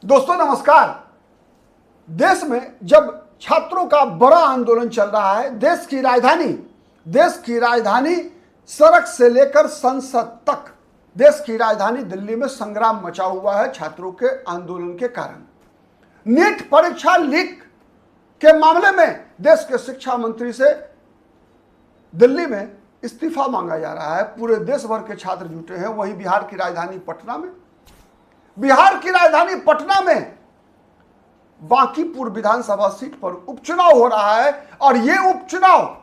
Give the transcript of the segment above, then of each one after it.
दोस्तों नमस्कार। देश में जब छात्रों का बड़ा आंदोलन चल रहा है, देश की राजधानी सड़क से लेकर संसद तक, देश की राजधानी दिल्ली में संग्राम मचा हुआ है छात्रों के आंदोलन के कारण। नीट परीक्षा लीक के मामले में देश के शिक्षा मंत्री से दिल्ली में इस्तीफा मांगा जा रहा है। पूरे देश भर के छात्र जुटे हैं। वहीं बिहार की राजधानी पटना में बांकीपुर विधानसभा सीट पर उपचुनाव हो रहा है और ये उपचुनाव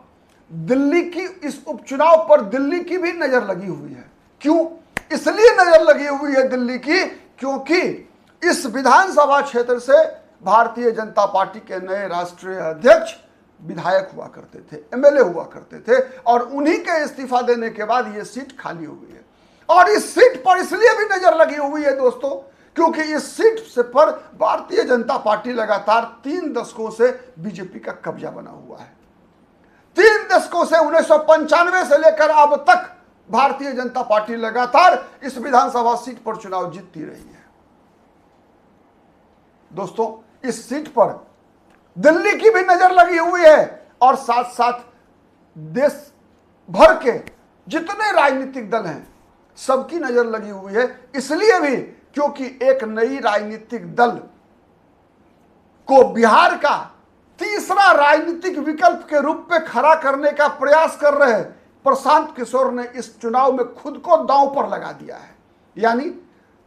इस उपचुनाव पर दिल्ली की भी नजर लगी हुई है। क्यों? इसलिए नजर लगी हुई है दिल्ली की क्योंकि इस विधानसभा क्षेत्र से भारतीय जनता पार्टी के नए राष्ट्रीय अध्यक्ष विधायक हुआ करते थे, एमएलए हुआ करते थे और उन्हीं के इस्तीफा देने के बाद ये सीट खाली हो गई है। और इस सीट पर इसलिए भी नजर लगी हुई है दोस्तों क्योंकि इस सीट से पर भारतीय जनता पार्टी लगातार 3 दशकों से बीजेपी का कब्जा बना हुआ है। 3 दशकों से 1995 से लेकर अब तक भारतीय जनता पार्टी लगातार इस विधानसभा सीट पर चुनाव जीतती रही है। दोस्तों इस सीट पर दिल्ली की भी नजर लगी हुई है और साथ साथ देश भर के जितने राजनीतिक दल हैं सबकी नजर लगी हुई है। इसलिए भी क्योंकि एक नई राजनीतिक दल को बिहार का तीसरा राजनीतिक विकल्प के रूप में खड़ा करने का प्रयास कर रहे प्रशांत किशोर ने इस चुनाव में खुद को दांव पर लगा दिया है। यानी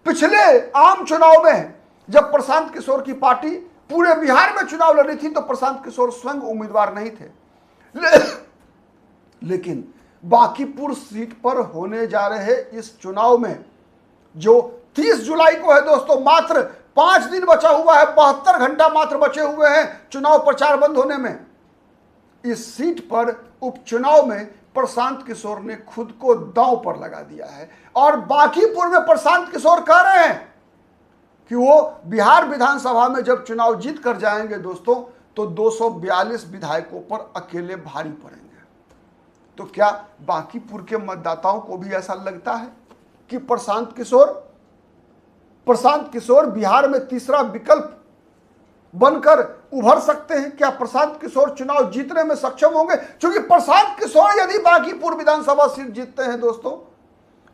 पिछले आम चुनाव में जब प्रशांत किशोर की पार्टी पूरे बिहार में चुनाव लड़ी थी तो प्रशांत किशोर स्वयं उम्मीदवार नहीं थे, लेकिन बांकीपुर सीट पर होने जा रहे इस चुनाव में जो 30 जुलाई को है दोस्तों, मात्र 5 दिन बचा हुआ है, 72 घंटा मात्र बचे हुए हैं चुनाव प्रचार बंद होने में। इस सीट पर उपचुनाव में प्रशांत किशोर ने खुद को दांव पर लगा दिया है और बांकीपुर में प्रशांत किशोर कह रहे हैं कि वो बिहार विधानसभा में जब चुनाव जीत कर जाएंगे दोस्तों तो 242 विधायकों पर अकेले भारी पड़ेंगे। तो क्या बांकीपुर के मतदाताओं को भी ऐसा लगता है कि प्रशांत किशोर बिहार में तीसरा विकल्प बनकर उभर सकते हैं? क्या प्रशांत किशोर चुनाव जीतने में सक्षम होंगे? क्योंकि प्रशांत किशोर यदि बांकीपुर विधानसभा सीट जीतते हैं दोस्तों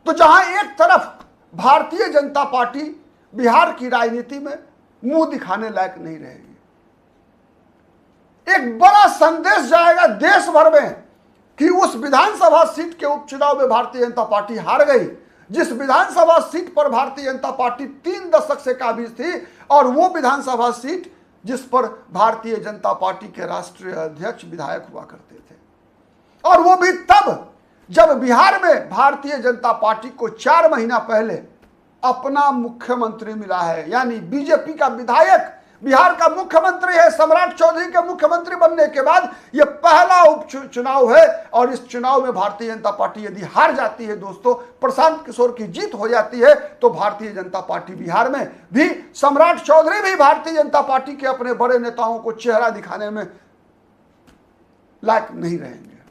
तो जहां एक तरफ भारतीय जनता पार्टी बिहार की राजनीति में मुंह दिखाने लायक नहीं रहेगी, एक बड़ा संदेश जाएगा देश भर में कि उस विधानसभा सीट के उपचुनाव में भारतीय जनता पार्टी हार गई। जिस विधानसभा सीट पर भारतीय जनता पार्टी 3 दशक से काबिज थी और वो विधानसभा सीट जिस पर भारतीय जनता पार्टी के राष्ट्रीय अध्यक्ष विधायक हुआ करते थे, और वो भी तब जब बिहार में भारतीय जनता पार्टी को 4 महीना पहले अपना मुख्यमंत्री मिला है। यानी बीजेपी का विधायक बिहार का मुख्यमंत्री है। सम्राट चौधरी के मुख्यमंत्री बनने के बाद यह पहला उपचुनाव है और इस चुनाव में भारतीय जनता पार्टी यदि हार जाती है दोस्तों, प्रशांत किशोर की जीत हो जाती है तो भारतीय जनता पार्टी बिहार में भी, सम्राट चौधरी भी भारतीय जनता पार्टी के अपने बड़े नेताओं को चेहरा दिखाने में लायक नहीं रहेंगे।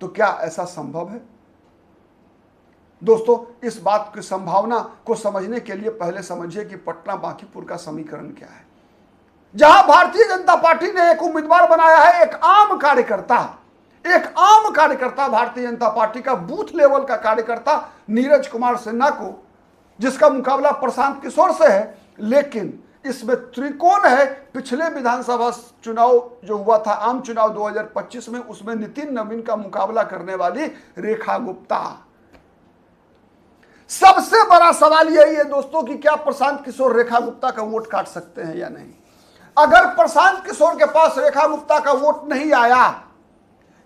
तो क्या ऐसा संभव है? दोस्तों इस बात की संभावना को समझने के लिए पहले समझिए कि पटना बांकीपुर का समीकरण क्या है। जहां भारतीय जनता पार्टी ने एक उम्मीदवार बनाया है, एक आम कार्यकर्ता भारतीय जनता पार्टी का बूथ लेवल का कार्यकर्ता नीरज कुमार सिन्हा को, जिसका मुकाबला प्रशांत किशोर से है। लेकिन इसमें त्रिकोण है। पिछले विधानसभा चुनाव जो हुआ था, आम चुनाव 2025 में, उसमें नितिन नवीन का मुकाबला करने वाली रेखा गुप्ता। सबसे बड़ा सवाल यही है दोस्तों कि क्या प्रशांत किशोर रेखा गुप्ता का वोट काट सकते हैं या नहीं। अगर प्रशांत किशोर के पास रेखा गुप्ता का वोट नहीं आया,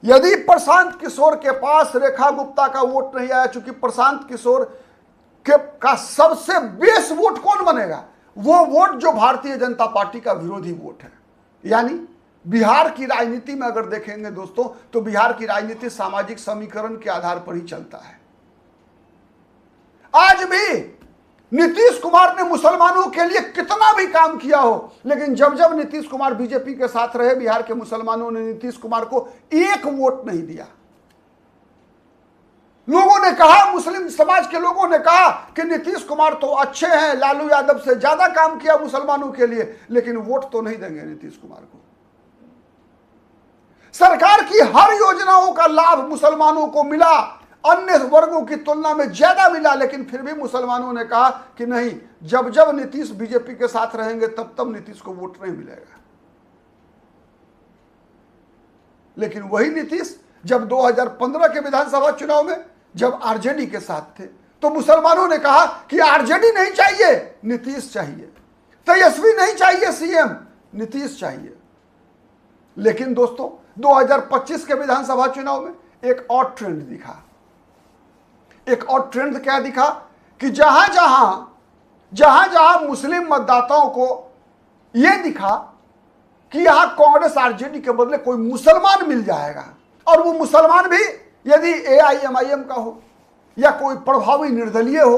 यदि प्रशांत किशोर के पास रेखा गुप्ता का वोट नहीं आया, चूंकि प्रशांत किशोर का सबसे बेस वोट कौन बनेगा? वो वोट जो भारतीय जनता पार्टी का विरोधी वोट है। यानी बिहार की राजनीति में अगर देखेंगे दोस्तों तो बिहार की राजनीति सामाजिक समीकरण के आधार पर ही चलता है। आज भी नीतीश कुमार ने मुसलमानों के लिए कितना भी काम किया हो, लेकिन जब जब नीतीश कुमार बीजेपी के साथ रहे, बिहार के मुसलमानों ने नीतीश कुमार को 1 वोट नहीं दिया। लोगों ने कहा, मुस्लिम समाज के लोगों ने कहा कि नीतीश कुमार तो अच्छे हैं, लालू यादव से ज्यादा काम किया मुसलमानों के लिए, लेकिन वोट तो नहीं देंगे नीतीश कुमार को। सरकार की हर योजनाओं का लाभ मुसलमानों को मिला, अन्य वर्गों की तुलना में ज्यादा मिला, लेकिन फिर भी मुसलमानों ने कहा कि नहीं, जब जब नीतीश बीजेपी के साथ रहेंगे तब तब नीतीश को वोट नहीं मिलेगा। लेकिन वही नीतीश जब 2015 के विधानसभा चुनाव में जब आरजेडी के साथ थे तो मुसलमानों ने कहा कि आरजेडी नहीं चाहिए, नीतीश चाहिए, तेजस्वी नहीं चाहिए सीएम, नीतीश चाहिए। लेकिन दोस्तों 2025 के विधानसभा चुनाव में एक और ट्रेंड दिखा। एक और ट्रेंड क्या दिखा कि जहां जहां मुस्लिम मतदाताओं को यह दिखा कि यहां कांग्रेस आरजेडी के बदले कोई मुसलमान मिल जाएगा, और वो मुसलमान भी यदि एआईएमआईएम का हो या कोई प्रभावी निर्दलीय हो,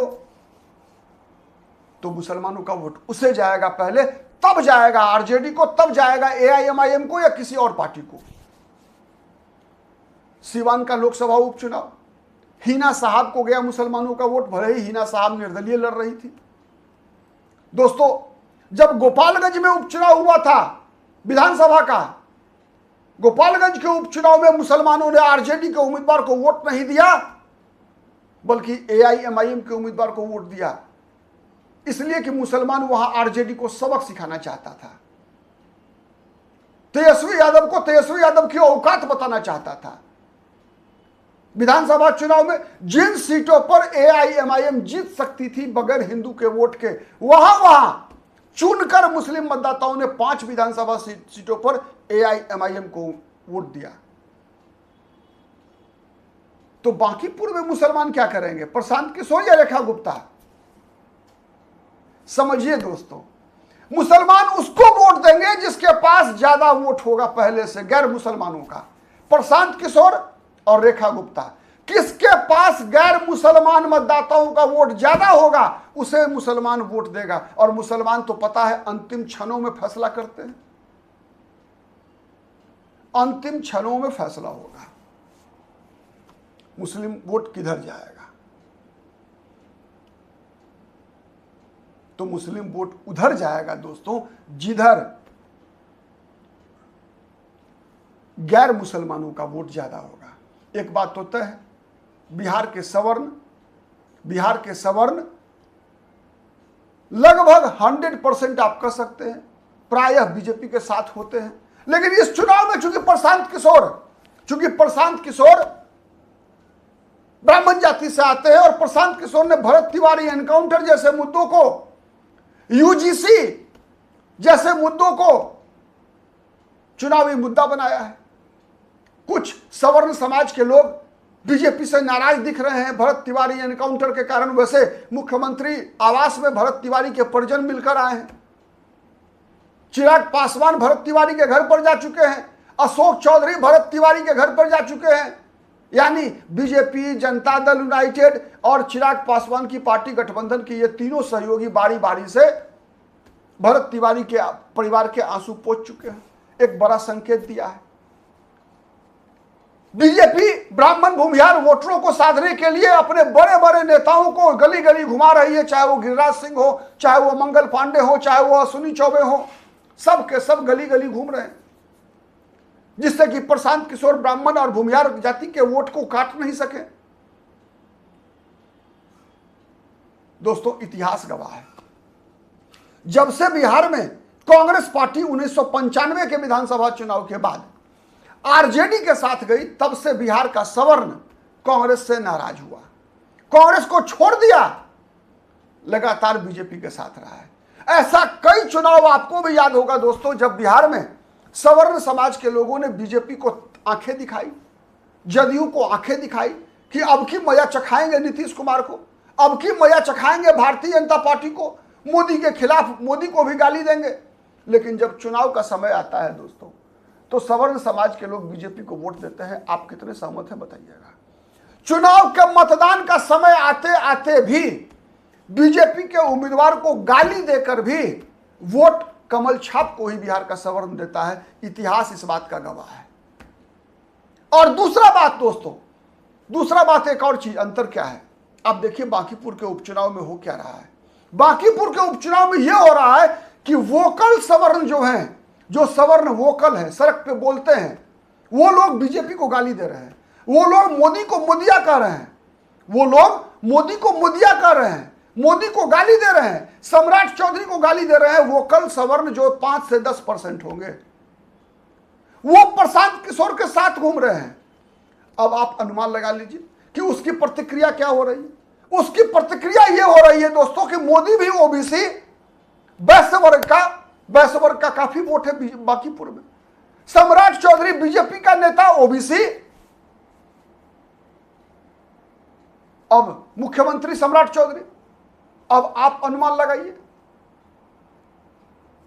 तो मुसलमानों का वोट उसे जाएगा पहले, तब जाएगा आरजेडी को, तब जाएगा एआईएमआईएम को या किसी और पार्टी को। सीवान का लोकसभा उपचुनाव, हिना साहब को गया मुसलमानों का वोट, भले ही हिना साहब निर्दलीय लड़ रही थी। दोस्तों जब गोपालगंज में उपचुनाव हुआ था विधानसभा का, गोपालगंज के उपचुनाव में मुसलमानों ने आरजेडी के उम्मीदवार को वोट नहीं दिया, बल्कि एआईएमआईएम के उम्मीदवार को वोट दिया, इसलिए कि मुसलमान वहां आरजेडी को सबक सिखाना चाहता था। तेजस्वी यादव को तेजस्वी यादव की औकात बताना चाहता था। विधानसभा चुनाव में जिन सीटों पर एआईएमआईएम जीत सकती थी बगैर हिंदू के वोट के, वहां चुनकर मुस्लिम मतदाताओं ने 5 विधानसभा सीटों पर एआईएमआईएम को वोट दिया। तो बांकीपुर में मुसलमान क्या करेंगे? प्रशांत किशोर या रेखा गुप्ता? समझिए दोस्तों, मुसलमान उसको वोट देंगे जिसके पास ज्यादा वोट होगा पहले से, गैर मुसलमानों का। प्रशांत किशोर और रेखा गुप्ता, किसके पास गैर मुसलमान मतदाताओं का वोट ज्यादा होगा उसे मुसलमान वोट देगा। और मुसलमान तो पता है अंतिम क्षणों में फैसला करते हैं, अंतिम क्षणों में फैसला होगा मुस्लिम वोट किधर जाएगा। तो मुस्लिम वोट उधर जाएगा दोस्तों जिधर गैर मुसलमानों का वोट ज्यादा होगा। एक बात तो तय है, बिहार के सवर्ण लगभग 100% आप कह सकते हैं प्रायः बीजेपी के साथ होते हैं। लेकिन इस चुनाव में चूंकि प्रशांत किशोर ब्राह्मण जाति से आते हैं और प्रशांत किशोर ने भरत तिवारी एनकाउंटर जैसे मुद्दों को, यूजीसी जैसे मुद्दों को चुनावी मुद्दा बनाया है। कुछ सवर्ण समाज के लोग बीजेपी से नाराज दिख रहे हैं भरत तिवारी एनकाउंटर के कारण। वैसे मुख्यमंत्री आवास में भरत तिवारी के परिजन मिलकर आए हैं, चिराग पासवान भरत तिवारी के घर पर जा चुके हैं, अशोक चौधरी भरत तिवारी के घर पर जा चुके हैं। यानी बीजेपी, जनता दल यूनाइटेड और चिराग पासवान की पार्टी गठबंधन की ये तीनों सहयोगी बारी बारी से भरत तिवारी के परिवार के आंसू पोंछ चुके हैं। एक बड़ा संकेत दिया है। बीजेपी ब्राह्मण भूमिहार वोटरों को साधने के लिए अपने बड़े बड़े नेताओं को गली गली घुमा रही है, चाहे वो गिरिराज सिंह हो, चाहे वो मंगल पांडे हो, चाहे वो अश्विनी चौबे हो, सब के सब गली गली घूम रहे हैं, जिससे कि प्रशांत किशोर ब्राह्मण और भूमिहार जाति के वोट को काट नहीं सके। दोस्तों इतिहास गवाह है, जब से बिहार में कांग्रेस पार्टी 1995 के विधानसभा चुनाव के बाद आरजेडी के साथ गई, तब से बिहार का सवर्ण कांग्रेस से नाराज हुआ, कांग्रेस को छोड़ दिया, लगातार बीजेपी के साथ रहा है। ऐसा कई चुनाव आपको भी याद होगा दोस्तों, जब बिहार में सवर्ण समाज के लोगों ने बीजेपी को आंखें दिखाई, जदयू को आंखें दिखाई कि अब की मजा चखाएंगे नीतीश कुमार को, अब की मजा चखाएंगे भारतीय जनता पार्टी को, मोदी के खिलाफ मोदी को भी गाली देंगे। लेकिन जब चुनाव का समय आता है दोस्तों, तो सवर्ण समाज के लोग बीजेपी को वोट देते हैं। आप कितने सहमत हैं बताइएगा। चुनाव के मतदान का समय आते आते भी बीजेपी के उम्मीदवार को गाली देकर भी वोट कमल छाप को ही बिहार का सवर्ण देता है। इतिहास इस बात का गवाह है। और दूसरा बात दोस्तों, दूसरा बात, एक और चीज अंतर क्या है, अब देखिए बांकीपुर के उपचुनाव में हो क्या रहा है। बांकीपुर के उपचुनाव में यह हो रहा है कि वोकल सवर्ण जो हैं, जो सवर्ण वोकल है, सड़क पे बोलते हैं, वो लोग बीजेपी को गाली दे रहे हैं, वो लोग मोदी को मोदिया कह रहे हैं, वो लोग मोदी को मोदिया कह रहे हैं, मोदी को गाली दे रहे हैं, सम्राट चौधरी को गाली दे रहे हैं। वोकल सवर्ण जो 5 से 10% होंगे, वो प्रशांत किशोर के साथ घूम रहे हैं। अब आप अनुमान लगा लीजिए कि उसकी प्रतिक्रिया क्या हो रही है। उसकी प्रतिक्रिया यह हो रही है दोस्तों कि मोदी भी ओबीसी वैश्य वर्ग का काफी वोट है बांकीपुर में। सम्राट चौधरी बीजेपी का नेता ओबीसी, अब मुख्यमंत्री सम्राट चौधरी। अब आप अनुमान लगाइए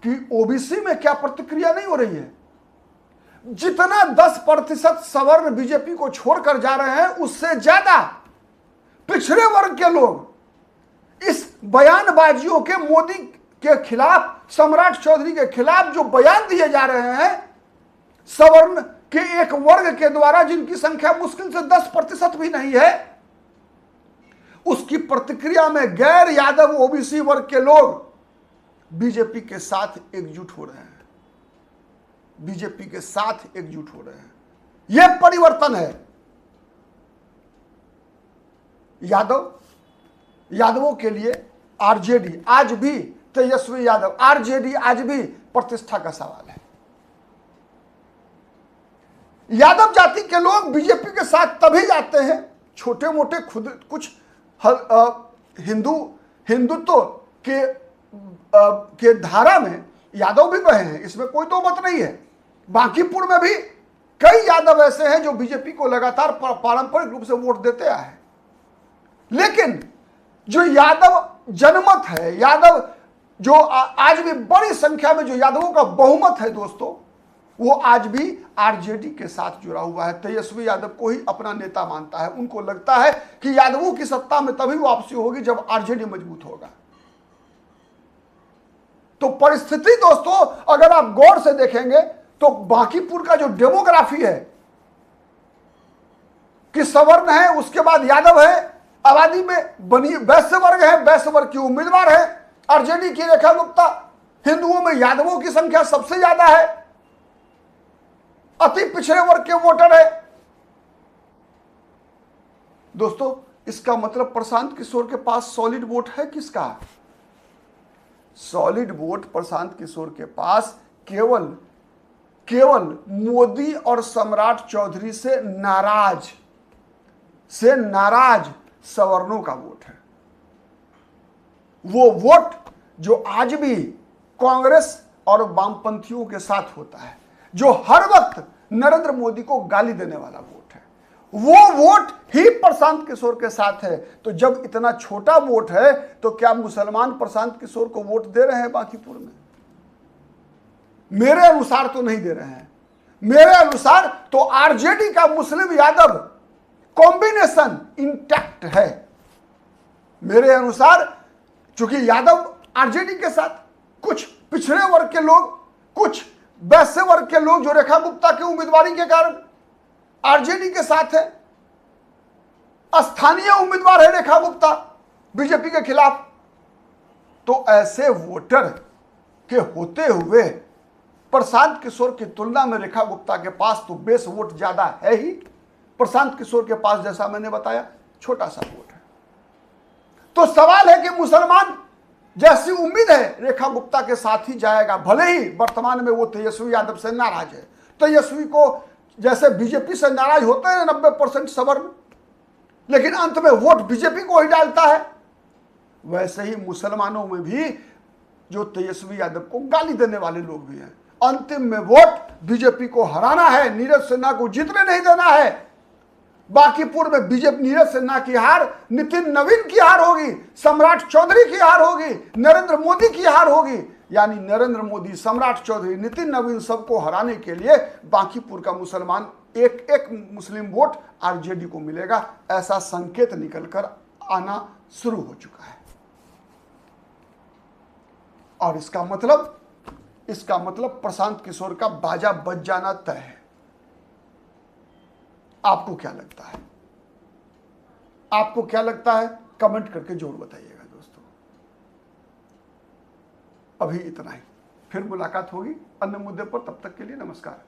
कि ओबीसी में क्या प्रतिक्रिया नहीं हो रही है। जितना 10% सवर्ण बीजेपी को छोड़कर जा रहे हैं, उससे ज्यादा पिछड़े वर्ग के लोग इस बयानबाजियों के, मोदी के खिलाफ, सम्राट चौधरी के खिलाफ जो बयान दिए जा रहे हैं सवर्ण के एक वर्ग के द्वारा, जिनकी संख्या मुश्किल से 10% भी नहीं है, उसकी प्रतिक्रिया में गैर यादव ओबीसी वर्ग के लोग बीजेपी के साथ एकजुट हो रहे हैं, बीजेपी के साथ एकजुट हो रहे हैं। यह परिवर्तन है। यादवों के लिए आरजेडी आज भी, तेजस्वी यादव, आरजेडी आज भी प्रतिष्ठा का सवाल है। यादव जाति के लोग बीजेपी के साथ तभी जाते हैं, छोटे मोटे खुद कुछ हिंदुत्व के धारा में यादव भी बहे हैं, इसमें कोई दो मत नहीं है। बांकीपुर में भी कई यादव ऐसे हैं जो बीजेपी को लगातार पारंपरिक रूप से वोट देते आए हैं, लेकिन जो यादव जनमत है, यादव जो आज भी बड़ी संख्या में जो यादवों का बहुमत है दोस्तों, वो आज भी आरजेडी के साथ जुड़ा हुआ है। तेजस्वी यादव को ही अपना नेता मानता है। उनको लगता है कि यादवों की सत्ता में तभी वापसी होगी जब आरजेडी मजबूत होगा। तो परिस्थिति दोस्तों अगर आप गौर से देखेंगे तो बांकीपुर का जो डेमोग्राफी है कि सवर्ण है, उसके बाद यादव है, आबादी में बनी वैश्य वर्ग है, वैश्य वर्ग की उम्मीदवार है आरजेडी की रेखा गुप्ता, हिंदुओं में यादवों की संख्या सबसे ज्यादा है, अति पिछड़े वर्ग के वोटर है। दोस्तों इसका मतलब प्रशांत किशोर के पास सॉलिड वोट है किसका? सॉलिड वोट प्रशांत किशोर के पास केवल मोदी और सम्राट चौधरी से नाराज सवर्णों का वोट है। वो वोट जो आज भी कांग्रेस और वामपंथियों के साथ होता है, जो हर वक्त नरेंद्र मोदी को गाली देने वाला वोट है, वो वोट ही प्रशांत किशोर के साथ है। तो जब इतना छोटा वोट है तो क्या मुसलमान प्रशांत किशोर को वोट दे रहे हैं बांकीपुर में? मेरे अनुसार तो नहीं दे रहे हैं। मेरे अनुसार तो आरजेडी का मुस्लिम यादव कॉम्बिनेशन इंटैक्ट है। मेरे अनुसार चूंकि यादव आरजेडी के साथ, कुछ पिछड़े वर्ग के लोग, कुछ वैश्य वर्ग के लोग जो रेखा गुप्ता की उम्मीदवारी के कारण आरजेडी के साथ है, स्थानीय उम्मीदवार है रेखा गुप्ता बीजेपी के खिलाफ, तो ऐसे वोटर के होते हुए प्रशांत किशोर की तुलना में रेखा गुप्ता के पास तो बेस वोट ज्यादा है ही। प्रशांत किशोर के पास जैसा मैंने बताया छोटा सा वोट है। तो सवाल है कि मुसलमान जैसी उम्मीद है रेखा गुप्ता के साथ ही जाएगा, भले ही वर्तमान में वो तेजस्वी यादव से नाराज है। तेजस्वी को जैसे बीजेपी से नाराज होते हैं 90% सवर्ण, लेकिन अंत में वोट बीजेपी को ही डालता है, वैसे ही मुसलमानों में भी जो तेजस्वी यादव को गाली देने वाले लोग भी हैं। अंतिम में वोट बीजेपी को हराना है, नीरज सिन्हा को जीतने नहीं देना है। बांकीपुर में बीजेपी नीरज सिन्हा की हार, नितिन नवीन की हार होगी, सम्राट चौधरी की हार होगी, नरेंद्र मोदी की हार होगी। यानी नरेंद्र मोदी, सम्राट चौधरी, नितिन नवीन सबको हराने के लिए बांकीपुर का मुसलमान एक मुस्लिम वोट आरजेडी को मिलेगा, ऐसा संकेत निकलकर आना शुरू हो चुका है। और इसका मतलब प्रशांत किशोर का बाजा बज जाना तय है। आपको क्या लगता है? आपको क्या लगता है कमेंट करके जरूर बताइएगा दोस्तों। अभी इतना ही, फिर मुलाकात होगी अन्य मुद्दे पर, तब तक के लिए नमस्कार।